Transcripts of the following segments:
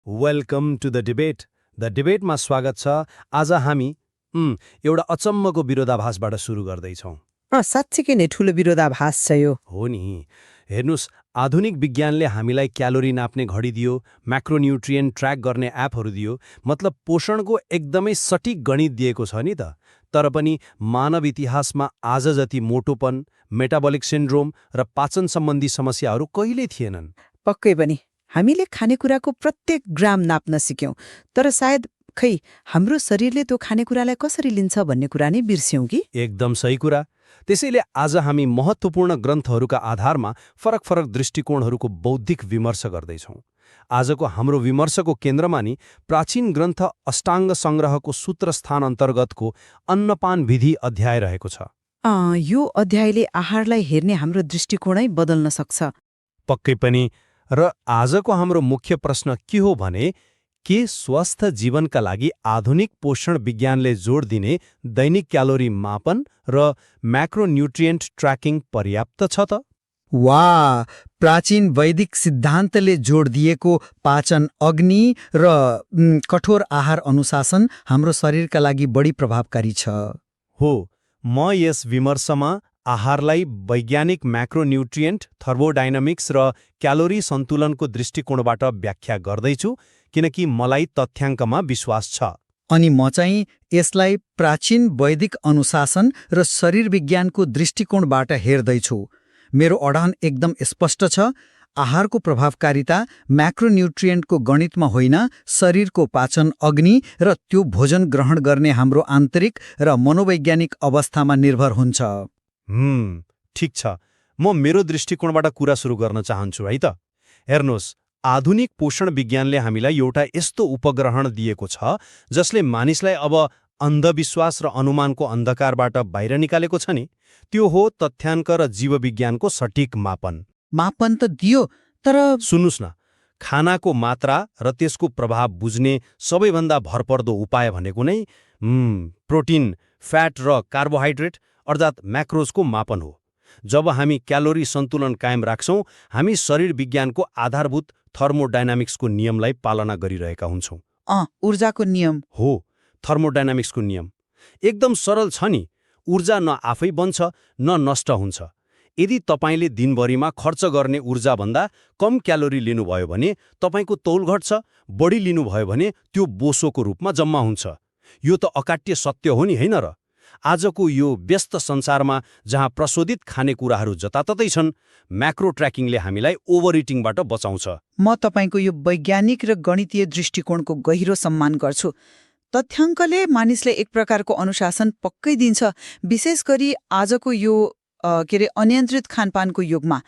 Welcome to the debate. The डिबेटमा स्वागत छ। आज हामी एउटा अचम्मको विरोधाभासबाट सुरु गर्दैछौँ। साँच्चीकै नै ठूलो विरोधाभास छ यो। हो नि, हेर्नुस्, आधुनिक विज्ञानले हामीलाई क्यालोरी नाप्ने घडी दियो, म्याक्रोन्युट्रिएन्ट ट्र्याक गर्ने एपहरू दियो, मतलब पोषणको एकदमै सटिक गणित दिएको छ नि त। तर पनि मानव इतिहासमा आज जति मोटोपन, मेटाबोलिक सिन्ड्रोम र पाचन सम्बन्धी समस्याहरू कहिल्यै थिएनन्। पक्कै पनि हामीले खानेकुराको प्रत्येक ग्राम नाप्न सिक्यौं, तर सायद हाम्रो शरीरले त्यो खानेकुरालाई कसरी लिन्छ भन्ने कुरा नै बिर्स्यौं कि? एकदम सही कुरा। त्यसैले आज हामी महत्त्वपूर्ण ग्रन्थहरूका आधारमा फरक फरक दृष्टिकोणहरूको बौद्धिक विमर्श गर्दैछौँ। आजको हाम्रो विमर्शको केन्द्रमा नि प्राचीन ग्रन्थ अष्टाङ्ग सङ्ग्रहको सूत्रस्थान अन्तर्गतको अन्नपान विधि अध्याय रहेको छ। यो अध्यायले आहारलाई हेर्ने हाम्रो दृष्टिकोणै बदल्न सक्छ। पक्कै पनि। र आजको हाम्रो मुख्य प्रश्न के हो भने, के स्वस्थ जीवनका लागि आधुनिक पोषण विज्ञानले जोड दिने दैनिक क्यालोरी मापन र म्याक्रोन्युट्रिएन्ट ट्र्याकिङ पर्याप्त छ त? वाह, प्राचीन वैदिक सिद्धान्तले जोड दिएको पाचन अग्नि र कठोर आहार अनुशासन हाम्रो शरीरका लागि बढी प्रभावकारी छ। हो, म यस विमर्शमा आहारलाई वैज्ञानिक म्याक्रोन्युट्रिएन्ट, थर्मोडाइनामिक्स र क्यालोरी सन्तुलनको दृष्टिकोणबाट व्याख्या गर्दैछु, किनकि मलाई तथ्याङ्कमा विश्वास छ। अनि म चाहिँ यसलाई प्राचीन वैदिक अनुशासन र शरीर विज्ञानको दृष्टिकोणबाट हेर्दैछु। मेरो अडान एकदम स्पष्ट छ। आहारको प्रभावकारिता म्याक्रोन्युट्रिएन्टको गणितमा होइन, शरीरको पाचन अग्नि र त्यो भोजन ग्रहण गर्ने हाम्रो आन्तरिक र मनोवैज्ञानिक अवस्थामा निर्भर हुन्छ। ठिक छ। म मेरो दृष्टिकोणबाट कुरा सुरु गर्न चाहन्छु है त। हेर्नुहोस्, आधुनिक पोषण विज्ञानले हामीलाई एउटा यस्तो उपग्रहण दिएको छ जसले मानिसलाई अब अन्धविश्वास र अनुमानको अन्धकारबाट बाहिर निकालेको छ नि। त्यो हो तथ्याङ्क र जीवविज्ञानको सटिक मापन। मापन त दियो, तर सुन्नुस् न, खानाको मात्रा र त्यसको प्रभाव बुझ्ने सबैभन्दा भरपर्दो उपाय भनेको नै प्रोटिन, फ्याट र कार्बोहाइड्रेट अर्थात् म्याक्रोजको मापन हो। जब हामी क्यालोरी सन्तुलन कायम राख्छौँ, हामी शरीर विज्ञानको आधारभूत थर्मोडाइनामिक्सको नियमलाई पालना गरिरहेका हुन्छौँ। ऊर्जाको नियम हो, थर्मोडाइनामिक्सको नियम एकदम सरल छ नि। ऊर्जा न आफै बन्छ न नष्ट हुन्छ। यदि तपाईँले दिनभरिमा खर्च गर्ने ऊर्जाभन्दा कम क्यालोरी लिनुभयो भने तपाईँको तौल घट्छ, बढी लिनुभयो भने त्यो बोसोको रूपमा जम्मा हुन्छ। यो त अकाट्य सत्य हो नि, होइन र? आजको यो व्यस्त संसारमा जहाँ प्रशोधित खानेकुराहरू जताततै छन्, म्याक्रो ट्र्याकिङले हामीलाई ओभर इटिङबाट बचाउँछ। म तपाईँको यो वैज्ञानिक र गणितीय दृष्टिकोणको गहिरो सम्मान गर्छु। तथ्याङ्कले मानिसले एक प्रकारको अनुशासन पक्कै दिन्छ, विशेष गरी आजको यो अनियन्त्रित खानपानको युगमा।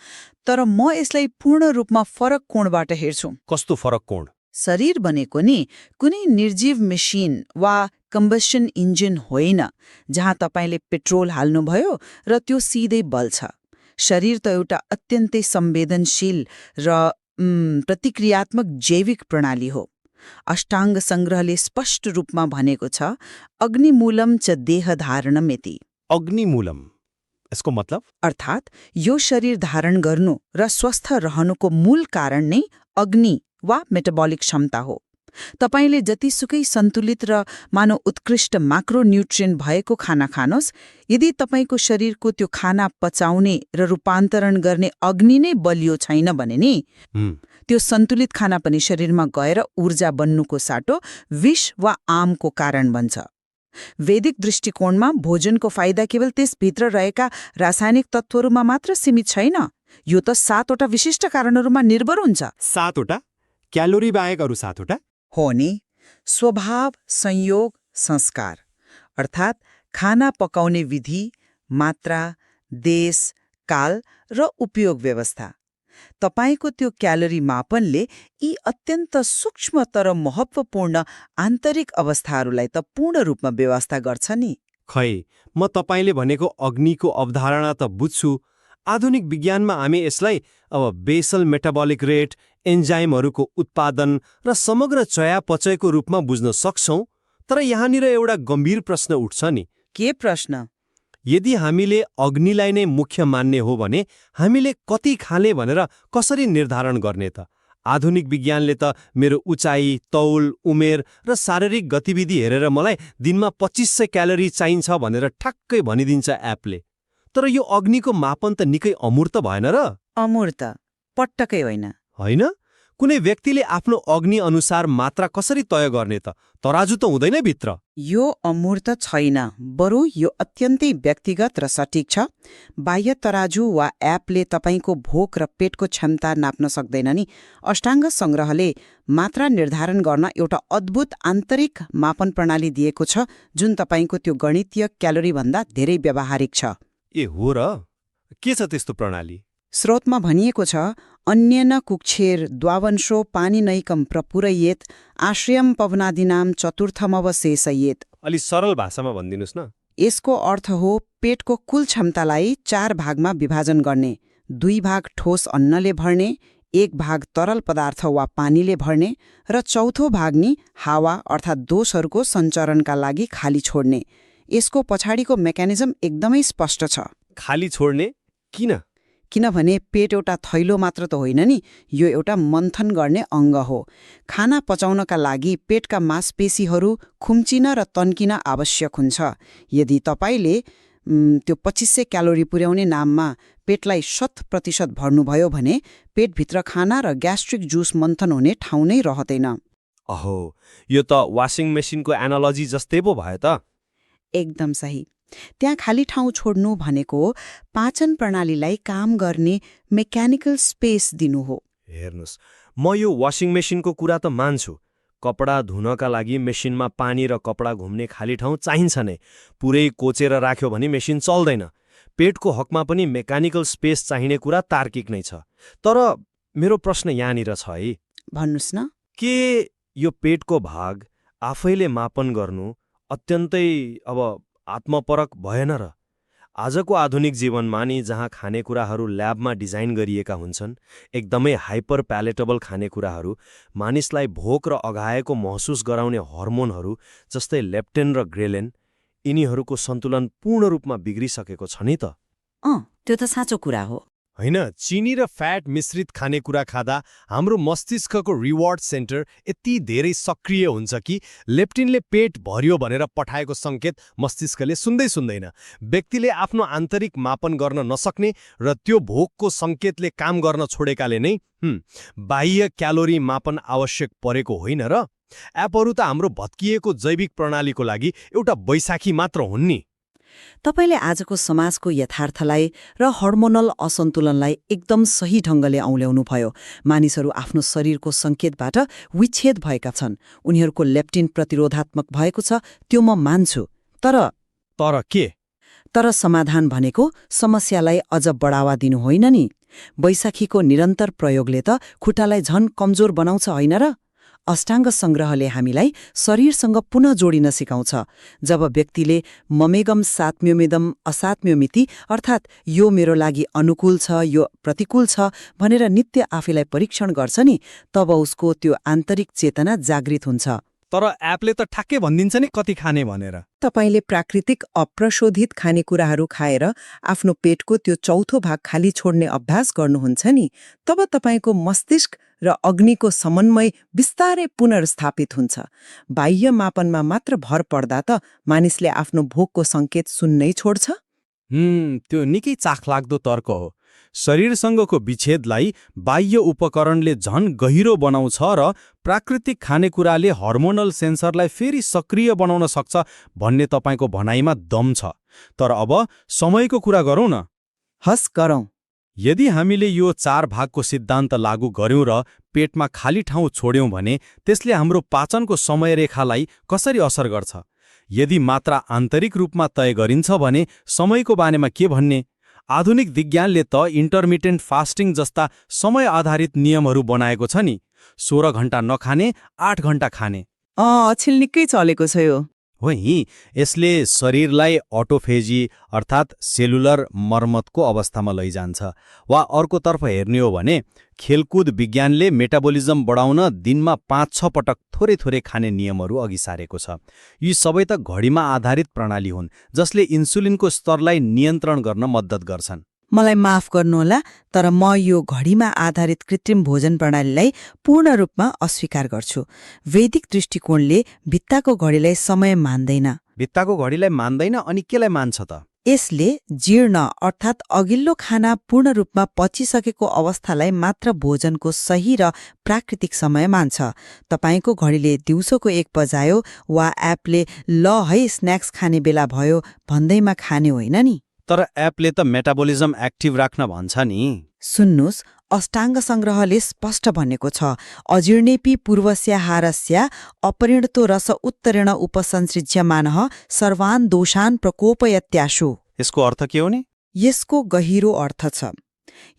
तर म यसलाई पूर्ण रूपमा फरक कोणबाट हेर्छु। कस्तो फरक कोण? शरीर भनेको नि कुनै निर्जीव मेसिन वा कम्बसन इन्जिन होइन जहाँ तपाईँले पेट्रोल हाल्नुभयो र त्यो सिधै बल्छ। शरीर त एउटा अत्यन्तै संवेदनशील र प्रतिक्रियात्मक जैविक प्रणाली हो। अष्टाङ्ग सङ्ग्रहले स्पष्ट रूपमा भनेको छ, अग्निमूलम च देहधारणमेति। अग्निमूलम, यसको मतलब? अर्थात् यो शरीर धारण गर्नु र स्वस्थ रहनुको मूल कारण नै अग्नि वा मेटाबोलिक क्षमता हो। तपाईँले जतिसुकै सन्तुलित र मानव उत्कृष्ट म्याक्रोन्युट्रिएन्ट भएको खाना खानुहोस्, यदि तपाईँको शरीरको त्यो खाना पचाउने र रूपान्तरण गर्ने अग्नि नै बलियो छैन भने नि त्यो सन्तुलित खाना पनि शरीरमा गएर ऊर्जा बन्नुको साटो विष वा आमको कारण बन्छ। वैदिक दृष्टिकोणमा भोजनको फाइदा केवल त्यसभित्र रहेका रासायनिक तत्त्वहरूमा मात्र सीमित छैन। यो त 7वटा विशिष्ट कारणहरूमा निर्भर हुन्छ। 7वटा? क्यालोरी बाहेक अरू 7वटा? हो नि। स्वभाव, संयोग, संस्कार अर्थात् खाना पकाउने विधि, मात्रा, देश, काल र उपयोग व्यवस्था। तपाईँको त्यो क्यालोरी मापनले यी अत्यन्त सूक्ष्म तर महत्त्वपूर्ण आन्तरिक अवस्थाहरूलाई त पूर्ण रूपमा व्यवस्था गर्छ नि। खै, म तपाईँले भनेको अग्निको अवधारणा त बुझ्छु। आधुनिक विज्ञानमा हामी यसलाई अब बेसल मेटाबोलिक रेट, एन्जाइमहरूको उत्पादन र समग्र चयापचयको रूपमा बुझ्न सक्छौँ। तर यहाँनिर एउटा गम्भीर प्रश्न उठ्छ नि। के प्रश्न? यदि हामीले अग्निलाई नै मुख्य मान्ने हो भने हामीले कति खाने भनेर कसरी निर्धारण गर्ने त? आधुनिक विज्ञानले त मेरो उचाइ, तौल, उमेर र शारीरिक गतिविधि हेरेर मलाई दिनमा 2500 क्यालोरी चाहिन्छ भनेर ठ्याक्कै भनिदिन्छ एपले। तर यो अग्निको मापन त निकै अमूर्त भएन र? अमूर्त पटक्कै होइन। होइन? कुनै व्यक्तिले आफ्नो अग्नि अनुसार मात्रा कसरी तय गर्ने त? तराजु त हुँदैन भित्र। यो अमूर्त छैन, बरु यो अत्यन्तै व्यक्तिगत र सटीक छ। बाह्य तराजु वा एपले तपाईँको भोक र पेटको क्षमता नाप्न सक्दैन नि। अष्टाङ्ग सङ्ग्रहले मात्रा निर्धारण गर्न एउटा अद्भुत आन्तरिक मापन प्रणाली दिएको छ, जुन तपाईँको त्यो गणितीय क्यालोरीभन्दा धेरै व्यावहारिक छ। ए हो र? के छ त्यस्तो प्रणाली? स्रोतमा भनिएको छ, अन्येन कुक्षेर द्वावंशो पानिनैकं प्रपूरयेत् आश्रयं पवनादीनां चतुर्थमवशेषयेत्। अलि सरल भाषामा भनिदिनुस् न। यसको अर्थ हो पेटको कुल क्षमतालाई 4 भागमा विभाजन गर्ने। 2 भाग ठोस अन्नले भर्ने, 1 भाग तरल पदार्थ वा पानीले भर्ने र चौथो भाग नि हावा अर्थात् दोषहरूको सञ्चरणका लागि खाली छोड्ने। यसको पछाडिको मेकानिजम एकदमै स्पष्ट छ। खाली छोड्ने किन? किनभने पेट एउटा थैलो मात्र त होइन नि, यो एउटा मन्थन गर्ने अङ्ग हो। खाना पचाउनका लागि पेटका मांसपेशीहरू खुम्चिन र तन्किन आवश्यक हुन्छ। यदि तपाईँले त्यो 2500 क्यालोरी पुर्याउने नाममा पेटलाई 100% भर्नुभयो भने पेटभित्र खाना र ग्यास्ट्रिक जुस मन्थन हुने ठाउँ नै रहँदैन। अहो, यो त वासिङ मेसिनको एनालोजी जस्तै पो भयो त। एकदम सही। त्यहाँ खाली ठाउँ छोड्नु भनेको पाचन प्रणालीलाई काम गर्ने मेकानिकल स्पेस दिनु हो। हेर्नुस्, म यो वासिङ मेसिनको कुरा त मान्छु। कपडा धुनका लागि मेसिनमा पानी र कपडा घुम्ने खाली ठाउँ चाहिन्छ नै। पुरै कोचेर राख्यो भने मेसिन चल्दैन। पेटको हकमा पनि मेकानिकल स्पेस चाहिने कुरा तार्किक नै छ। तर मेरो प्रश्न यहाँनिर छ है। भन्नुस् न। के यो पेटको भाग आफैले मापन गर्नु अत्यन्तै आत्मपरक भएन र? आजको आधुनिक जीवनमा नि जहाँ खानेकुराहरू ल्याबमा डिजाइन गरिएका हुन्छन्, एकदमै हाइपर प्यालेटेबल खानेकुराहरू मानिसलाई भोक र अघाएको महसुस गराउने हर्मोनहरू जस्तै लेप्टिन र ग्रेलिन, यिनीहरूको सन्तुलन पूर्ण रूपमा बिग्रिसकेको छ नि त। त्यो त साँचो कुरा हो। होइन, चिनी र फ्याट मिश्रित खानेकुरा खाँदा हाम्रो मस्तिष्कको रिवार्ड सेन्टर यति धेरै सक्रिय हुन्छ कि लेप्टिनले पेट भर्यो भनेर पठाएको सङ्केत मस्तिष्कले सुन्दैन। व्यक्तिले आफ्नो आन्तरिक मापन गर्न नसक्ने र त्यो भोकको सङ्केतले काम गर्न छोडेकाले नै बाह्य क्यालोरी मापन आवश्यक परेको होइन र? एपहरू त हाम्रो भत्किएको जैविक प्रणालीको लागि एउटा बैशाखी मात्र हुन् नि। तपाईले आजको समाजको यथार्थलाई र हर्मोनल असन्तुलनलाई एकदम सही ढङ्गले औल्याउनु भयो। मानिसहरू आफ्नो शरीरको सङ्केतबाट विच्छेद भएका छन्। उनीहरूको लेप्टिन प्रतिरोधात्मक भएको छ, त्यो म मान्छु। तर के? तर समाधान भनेको समस्यालाई अझ बढावा दिनु होइन नि। बैशाखीको निरन्तर प्रयोगले त खुट्टालाई झन कमजोर बनाउँछ होइन र? अष्टाङ्ग सङ्ग्रहले हामीलाई शरीरसँग पुनः जोडिन सिकाउँछ। जब व्यक्तिले ममेगम सात्म्योमेदम असात्म्योमिति अर्थात् यो मेरो लागि अनुकूल छ, यो प्रतिकूल छ भनेर नित्य आफैलाई परीक्षण गर्छ नि, तब उसको त्यो आन्तरिक चेतना जागृत हुन्छ। तर एपले त ठ्याक्कै भनिदिन्छ नि कति खाने भनेर। तपाईले प्राकृतिक अप्रशोधित खानेकुराहरू खाएर आफ्नो पेटको त्यो चौथो भाग खाली छोड्ने अभ्यास गर्नुहुन्छ नि, तब तपाईँको मस्तिष्क र अग्निको समन्वय बिस्तारै पुनर्स्थापित हुन्छ। बाह्य मापनमा मात्र भर पर्दा त मानिसले आफ्नो भोकको सङ्केत सुन्नै छोड्छ। त्यो निकै चाखलाग्दो तर्क हो। शरीरसँगको विच्छेदलाई बाह्य उपकरणले झन गहिरो बनाउँछ र प्राकृतिक खानेकुराले हर्मोनल सेन्सरलाई फेरि सक्रिय बनाउन सक्छ भन्ने तपाईँको भनाइमा दम छ। तर अब समयको कुरा गरौँ न। हस् गरौँ। यदि हामीले यो 4 भागको सिद्धान्त लागू गर्यौं र पेटमा खाली ठाउँ छोड्यौं भने त्यसले हाम्रो पाचनको समयरेखालाई कसरी असर गर्छ? यदि मात्रा आन्तरिक रूपमा तय गरिन्छ भने समयको बारेमा के भन्ने? आधुनिक विज्ञानले त इन्टरमिटेन्ट फास्टिङ जस्ता समय आधारित नियमहरू बनाएको छ नि। 16 घण्टा नखाने, 8 घण्टा खाने। अछिल निकै चलेको छ यो। वही यसले शरीरलाई अटोफेजी अर्थात् सेलुलर मर्मतको अवस्थामा लैजान्छ। वा अर्कोतर्फ हेर्ने हो भने खेलकुद विज्ञानले मेटाबोलिजम बढाउन दिनमा 5-6 पटक थोरै खाने नियमहरू अघि सारेको छ। यी सबै त घडीमा आधारित प्रणाली हुन् जसले इन्सुलिनको स्तरलाई नियन्त्रण गर्न मद्दत गर्छन्। मलाई माफ गर्नुहोला, तर म यो घडीमा आधारित कृत्रिम भोजन प्रणालीलाई पूर्ण रूपमा अस्वीकार गर्छु। वैदिक दृष्टिकोणले भित्ताको घडीलाई समय मान्दैन। भित्ताको घडीलाई मान्दैन अनि केलाई मान्छ त? यसले जीर्ण अर्थात् अघिल्लो खाना पूर्ण रूपमा पचिसकेको अवस्थालाई मात्र भोजनको सही र प्राकृतिक समय मान्छ। तपाईको घडीले दिउँसोको 1 बजायो वा एपले ल है स्न्याक्स खाने बेला भयो भन्दैमा खाने होइन नि। तर एपले त मेटाबोलिजम एक्टिभ राख्न भन्छ नि। सुन्नुस्, अष्टाङ्ग सङ्ग्रहले स्पष्ट भनेको छ, अजीर्णेपि पूर्वस्याहारस्य अपरिणतो रस उत्तरेण उपसंसृज्यमानः सर्वान् दोषान् प्रकोपयत्याशु। यसको अर्थ के हो नि? यसको गहिरो अर्थ छ,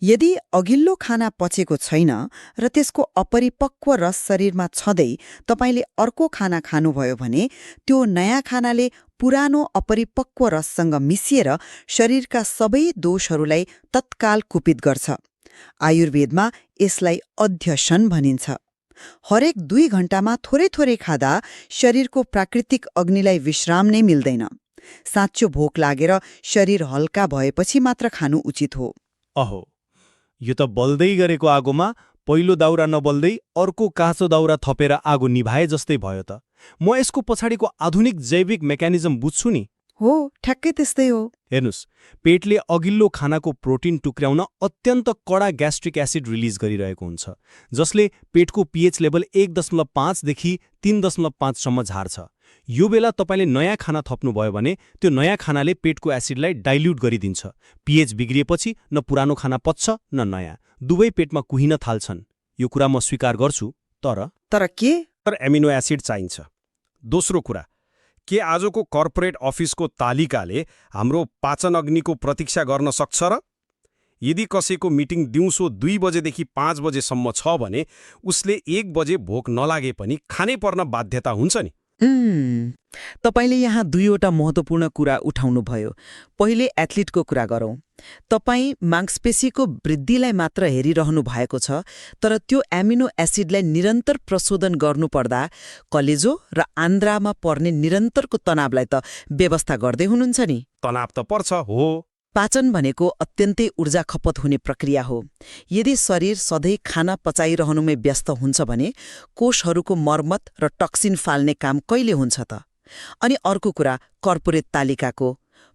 यदि अघिल्लो खाना पचेको छैन र त्यसको अपरिपक्व रस शरीरमा छँदै तपाईले अर्को खाना खानुभयो भने त्यो नयाँ खानाले पुरानो अपरिपक्व रससँग मिसिएर शरीरका सबै दोषहरूलाई तत्काल कुपित गर्छ। आयुर्वेदमा यसलाई अध्यसन भनिन्छ। हरेक 2 घण्टामा थोरै थोरै खाँदा शरीरको प्राकृतिक अग्निलाई विश्राम नै मिल्दैन। साँचो भोक लागेर शरीर हल्का भएपछि मात्र खानु उचित हो। अहो, यो त बल्दै गरेको आगोमा पहिलो दाउरा नबल्दै अर्को काँचो दाउरा थपेर आगो निभाए जस्तै भयो त। म यसको पछाडिको आधुनिक जैविक मेकानिजम बुझ्छु नि। हो, ठ्याक्कै त्यस्तै हो। हेर्नुस्, पेटले अघिल्लो खानाको प्रोटिन टुक्र्याउन अत्यन्त कडा ग्यास्ट्रिक एसिड रिलिज गरिरहेको हुन्छ, जसले पेटको पीएच लेभल 1.5 देखि 3.5 सम्म झार्छ। यो बेला तपाईले नयाँ खाना थप्नुभयो भने त्यो नयाँ खानाले पेटको एसिडलाई डाइल्युट गरिदिन्छ। पीएच बिग्रिएपछि न पुरानो खाना पच्छ न नयाँ, दुवै पेटमा कुहिन थाल्छन्। यो कुरा म स्वीकार गर्छु, तर के? तर एमिनो एसिड चाहिन्छ। दोस्रो कुरा, के आजको कर्पोरेट अफिसको तालिकाले हाम्रो पाचन अग्निको प्रतीक्षा गर्न सक्छ र? यदि कसैको मिटिङ दिउँसो 2 बजेदेखि 5 बजेसम्म छ भने उसले 1 बजे भोक नलागे पनि खानै पर्न बाध्यता हुन्छ नि। तपाईले यहाँ 2वटा महत्त्वपूर्ण कुरा उठाउनुभयो। पहिले एथलिटको कुरा गरौँ। तपाईँ मांसपेशीको वृद्धिलाई मात्र हेरिरहनु भएको छ, तर त्यो एमिनो एसिडलाई निरन्तर प्रशोधन गर्नुपर्दा कलेजो र आन्द्रामा पर्ने निरन्तरको तनावलाई त व्यवस्था गर्दै हुनुहुन्छ नि। तनाव त पर्छ, हो। पाचन भनेको अत्यन्तै ऊर्जा खपत हुने प्रक्रिया हो। यदि शरीर सधैँ खाना पचाइरहनुमै व्यस्त हुन्छ भने कोषहरूको मर्मत र टक्सिन फाल्ने काम कहिले हुन्छ त? अनि अर्को कुरा, कर्पोरेट तालिकाको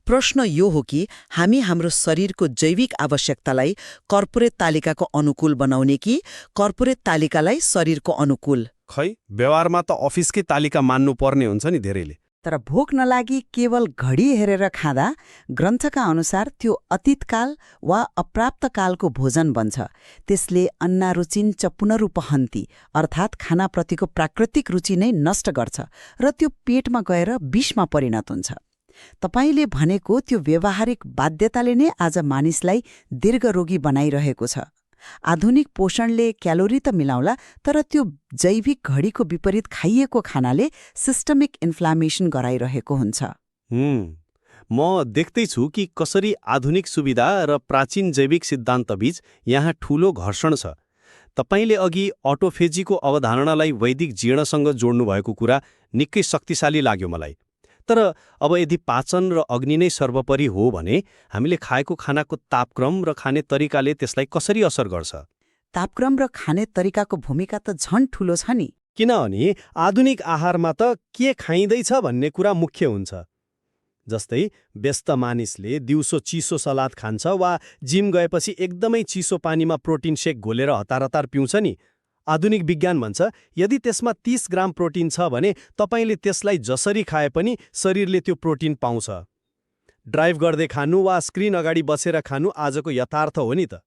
प्रश्न यो हो कि हामी हाम्रो शरीरको जैविक आवश्यकतालाई कर्पोरेट तालिकाको अनुकूल बनाउने कि कर्पोरेट तालिकालाई शरीरको अनुकूल? खै, व्यवहारमा त अफिसकै तालिका मान्नु पर्ने हुन्छ नि धेरैले। तर भोक नलागी केवल घडी हेरेर खाँदा ग्रन्थका अनुसार त्यो अतीतकाल वा अप्राप्तकालको भोजन बन्छ। त्यसले अन्नारुचिञ्च पुनरुपहन्ति अर्थात् खानाप्रतिको प्राकृतिक रुचि नै नष्ट गर्छ र त्यो पेटमा गएर विषमा परिणत हुन्छ। तपाईले भनेको त्यो व्यावहारिक बाध्यताले नै आज मानिसलाई दीर्घरोगी बनाइरहेको छ। आधुनिक पोषणले क्यालोरी त मिलाउला, तर त्यो जैविक घडीको विपरीत खाइएको खानाले सिस्टमिक इन्फ्लामेसन गराइरहेको हुन्छ। म देख्दैछु कि कसरी आधुनिक सुविधा र प्राचीन जैविक सिद्धान्तबीच यहाँ ठूलो घर्षण छ। तपाईले अघि अटोफेजीको अवधारणालाई वैदिक जीर्णसँग जोड्नु भएको कुरा निकै शक्तिशाली लाग्यो मलाई। तर अब यदि पाचन र अग्नि नै सर्वोपरि हो भने हामीले खाएको खानाको तापक्रम र खाने तरिकाले त्यसलाई कसरी असर गर्छ? तापक्रम र खाने तरिकाको भूमिका त झन् ठूलो छ नि। किनभने आधुनिक आहारमा त के खाइँदैछ भन्ने कुरा मुख्य हुन्छ। जस्तै व्यस्त मानिसले दिउँसो चिसो सलाद खान्छ वा जिम गएपछि एकदमै चिसो पानीमा प्रोटिन शेक घोलेर हतार हतार पिउँछ नि। आधुनिक विज्ञान भन्छ यदि त्यसमा 30 ग्राम प्रोटिन छ भने तपाईले त्यसलाई जसरी खाए पनि शरीरले त्यो प्रोटिन पाउँछ। ड्राइभ गर्दै खानु वा स्क्रिन अगाडि बसेर खानु आजको यथार्थ हो नि त।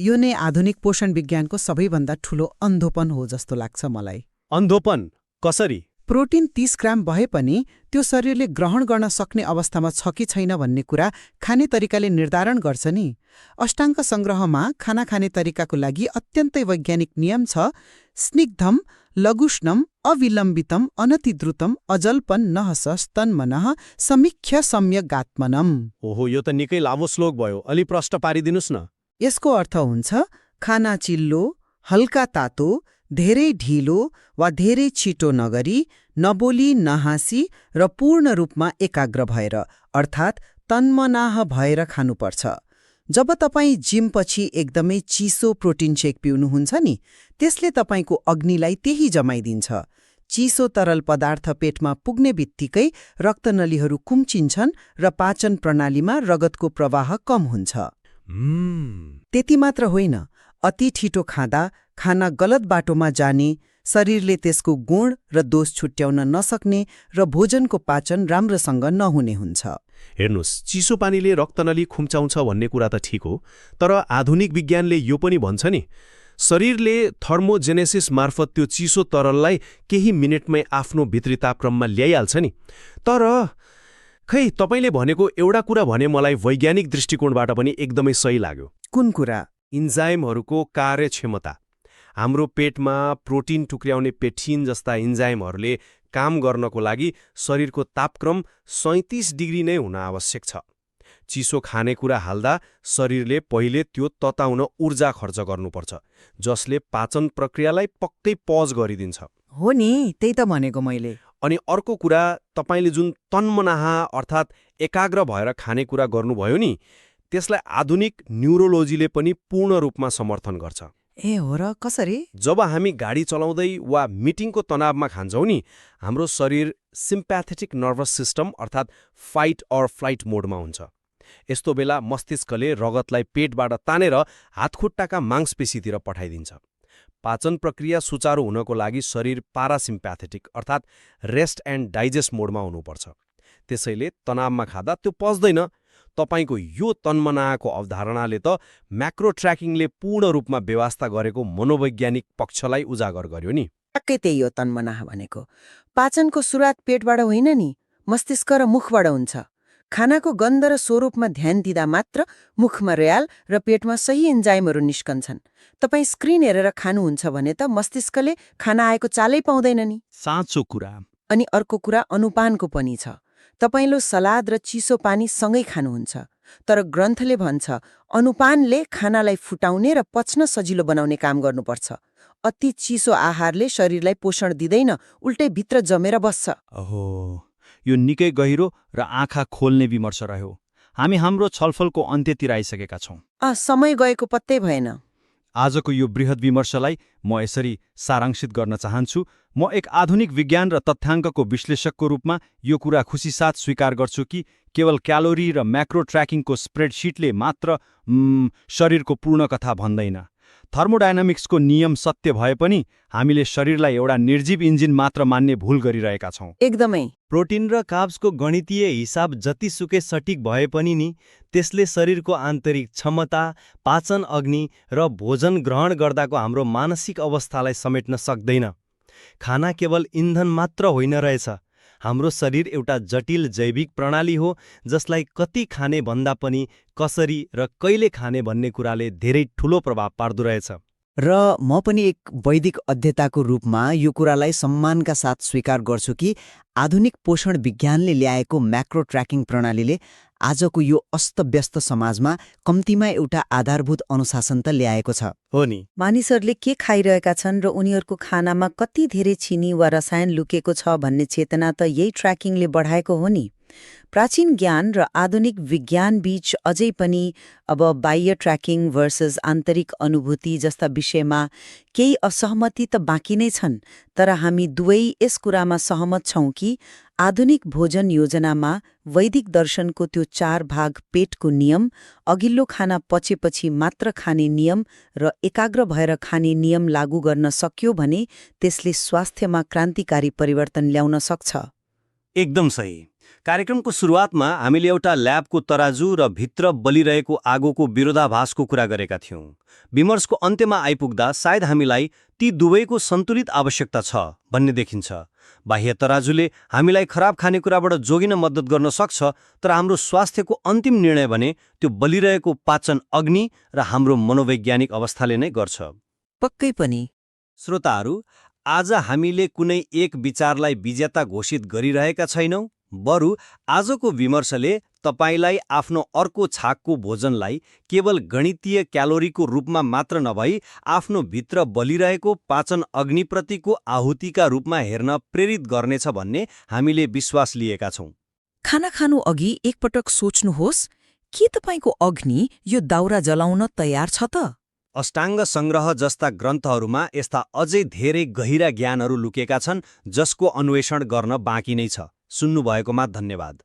यो नै आधुनिक पोषण विज्ञानको सबैभन्दा ठूलो अन्धोपन हो जस्तो लाग्छ मलाई। अन्धोपन कसरी? प्रोटिन 30 ग्राम भए पनि त्यो शरीरले ग्रहण गर्न सक्ने अवस्थामा छ कि छैन भन्ने कुरा खाने तरिकाले निर्धारण गर्छ नि। अष्टाङ्ग सङ्ग्रहमा खाना खाने तरिकाको लागि अत्यन्तै वैज्ञानिक नियम छ। स्निग्धम लघुष्णम अविलम्बितम अनतिद्रुतम अजल्पन नहस स्तन्मनः समीक्ष्य सम्यगात्मनम। ओहो, यो त निकै लामो श्लोक भयो, अलि प्रष्ट पारिदिनुस् न। यसको अर्थ हुन्छ खाना चिल्लो, हल्का तातो, धेरै ढिलो वा धेरै छिटो नगरी, नबोली नहाँसी र पूर्ण रूपमा एकाग्र भएर अर्थात् तन्मनाह भएर खानुपर्छ। जब तपाईँ जिमपछि एकदमै चिसो प्रोटिन सेक पिउनुहुन्छ नि, त्यसले तपाईँको अग्निलाई त्यही जमाइदिन्छ। चिसो तरल पदार्थ पेटमा पुग्ने बित्तिकै रक्तनलीहरू कुम्चिन्छन् र पाचन प्रणालीमा रगतको प्रवाह कम हुन्छ। त्यति मात्र होइन, अति छिटो खाँदा खाना गलत बाटोमा जाने, शरीरले त्यसको गुण र दोष छुट्याउन नसक्ने र भोजनको पाचन राम्रोसँग नहुने हुन्छ। हेर्नुस्, चिसो पानीले रक्तनली खुम्चाउँछ भन्ने कुरा त ठिक हो, तर आधुनिक विज्ञानले यो पनि भन्छ नि, शरीरले थर्मोजेनेसिस मार्फत त्यो चिसो तरललाई केही मिनेटमै आफ्नो भित्री तापक्रममा ल्याइहाल्छ नि। तर खै तपाईँले भनेको एउटा कुरा भने मलाई वैज्ञानिक दृष्टिकोणबाट पनि एकदमै सही लाग्यो। कुन कुरा? इन्जाइमहरूको कार्यक्षमता। हाम्रो पेटमा प्रोटिन टुक्र्याउने पेठिन जस्ता इन्जाइमहरूले काम गर्नको लागि शरीरको तापक्रम 37 डिग्री नै हुन आवश्यक छ। चिसो खानेकुरा हाल्दा शरीरले पहिले त्यो तताउन ऊर्जा खर्च गर्नुपर्छ, जसले पाचन प्रक्रियालाई पक्कै पज गरिदिन्छ। हो नि, त्यही त भनेको मैले। अनि अर्को कुरा, तपाईँले जुन तन्मनाहा अर्थात् एकाग्र भएर खानेकुरा गर्नुभयो नि, त्यसलाई आधुनिक न्युरोलोजीले पनि पूर्ण रूपमा समर्थन गर्छ। ए हो र? कसरी? जब हामी गाडी चलाउँदै वा मिटिङको तनावमा खान्छौँ नि, हाम्रो शरीर सिम्प्याथेटिक नर्भस सिस्टम अर्थात् फाइट अर फ्लाइट मोडमा हुन्छ। यस्तो बेला मस्तिष्कले रगतलाई पेटबाट तानेर हातखुट्टाका मांसपेशीतिर पठाइदिन्छ। पाचन प्रक्रिया सुचारू हुनको लागि शरीर पारासिम्प्याथेटिक अर्थात् रेस्ट एन्ड डाइजेस्ट मोडमा हुनुपर्छ। त्यसैले तनावमा खाँदा त्यो पच्दैन। तपाईको यो तन्मनाको अवधारणाले त म्याक्रो ट्र्याकिङले पूर्ण रूपमा व्यवस्था गरेको मनोवैज्ञानिक पक्षलाई उजागर गर्यो नि। ट्याक्कै त्यही हो तन्मनाह भनेको। पाचनको सुरुवात पेटबाट होइन नि, मस्तिष्क र मुखबाट हुन्छ। खानाको गन्ध र स्वरूपमा ध्यान दिँदा मात्र मुखमा र्याल र पेटमा सही एन्जाइमहरू निस्कन्छन्। तपाईँ स्क्रिन हेरेर खानुहुन्छ भने त मस्तिष्कले खाना आएको चालै पाउँदैन नि। साँचो कुरा। अनि अर्को कुरा अनुपानको पनि छ। तपाईले सलाद र चिसो पानी सँगै खानुहुन्छ, तर ग्रन्थले भन्छ अनुपानले खानालाई फुटाउने र पच्न सजिलो बनाउने काम गर्नुपर्छ। अति चिसो आहारले शरीरलाई पोषण दिँदैन, उल्टै भित्र जमेर बस्छ। ओहो, यो निकै गहिरो र आँखा खोल्ने विमर्श रह्यो। हामी हाम्रो छलफलको अन्त्यतिर आइसकेका छौँ। समय गएको पत्तै भएन। आजको यो बृहत विमर्शलाई म यसरी सारांशित गर्न चाहन्छु। म एक आधुनिक विज्ञान र तथ्याङ्कको विश्लेषकको रूपमा यो कुरा खुसीसाथ स्वीकार गर्छु कि केवल क्यालोरी र म्याक्रो ट्र्याकिङको स्प्रेडसिटले मात्र शरीरको पूर्ण कथा भन्दैन। थर्मोडायनामिक्सको नियम सत्य भए पनि हामीले शरीरलाई एउटा निर्जीव इन्जिन मात्र मान्ने भूल गरिरहेका छौँ। एकदमै। प्रोटिन र कार्ब्सको गणितीय हिसाब जतिसुकै सटिक भए पनि नि, त्यसले शरीरको आन्तरिक क्षमता, पाचन अग्नि र भोजन ग्रहण गर्दाको हाम्रो मानसिक अवस्थालाई समेट्न सक्दैन। खाना केवल इन्धन मात्र होइन रहेछ। हाम्रो शरीर एउटा जटिल जैविक प्रणाली हो, जसलाई कति खाने भन्दा पनि कसरी र कहिले खाने भन्ने कुराले धेरै ठूलो प्रभाव पार्दो रहेछ। र म पनि एक वैदिक अध्येताको रूपमा यो कुरालाई सम्मानका साथ स्वीकार गर्छु कि आधुनिक पोषण विज्ञानले ल्याएको म्याक्रो ट्र्याकिङ प्रणालीले आजको यो अस्तव्यस्त समाजमा कम्तीमा एउटा आधारभूत अनुशासन त ल्याएको छ। हो नि। मानिसहरूले के खाइरहेका छन् र उनीहरूको खानामा कति धेरै चिनी वा रसायन लुकेको छ भन्ने चेतना त यही ट्र्याकिङले बढाएको हो नि। प्राचीन ज्ञान र आधुनिक विज्ञान बीच अझै पनि अब बाह्य ट्र्याकिङ भर्सेस आन्तरिक अनुभूति जस्ता विषयमा केही असहमति त बाँकी नै छन्, तर हामी दुवै यस कुरामा सहमत छौं कि आधुनिक भोजन योजनामा वैदिक दर्शनको त्यो 4 भाग पेटको नियम, अघिल्लो खाना पचेपछि मात्र खाने नियम र एकाग्र भएर खाने नियम लागू गर्न सक्यो भने त्यसले स्वास्थ्यमा क्रान्तिकारी परिवर्तन ल्याउन सक्छ। एकदम सही। कार्यक्रमको सुरुवातमा हामीले एउटा ल्याबको तराजु र भित्र बलिरहेको आगोको विरोधाभासको कुरा गरेका थियौं। विमर्शको अन्त्यमा आइपुग्दा सायद हामीलाई ती दुवैको सन्तुलित आवश्यकता छ भन्ने देखिन्छ। बाह्य तराजुले हामीलाई खराब खानेकुराबाट जोगिन मद्दत गर्न सक्छ, तर हाम्रो स्वास्थ्यको अन्तिम निर्णय भने त्यो बलिरहेको पाचन अग्नि र हाम्रो मनोवैज्ञानिक अवस्थाले नै गर्छ। पक्कै पनि। श्रोताहरू, आज हामीले कुनै एक विचारलाई विजेता घोषित गरिरहेका छैनौं, बरु आजको विमर्शले तपाईलाई आफ्नो अर्को छाकको भोजनलाई केवल गणितीय क्यालोरीको रूपमा मात्र नभई आफ्नो भित्र बलिरहेको पाचन अग्निप्रतिको आहुतिका रूपमा हेर्न प्रेरित गर्नेछ भन्ने हामीले विश्वास लिएका छौं। खाना खानु अघि एकपटक सोच्नुहोस्, के तपाईँको अग्नि यो दाउरा जलाउन तयार छ त? अष्टाङ्ग सङ्ग्रह जस्ता ग्रन्थहरूमा यस्ता अझै धेरै गहिरा ज्ञानहरू लुकेका छन् जसको अन्वेषण गर्न बाँकी नै छ। सुन्नुभएकोमा धन्यवाद।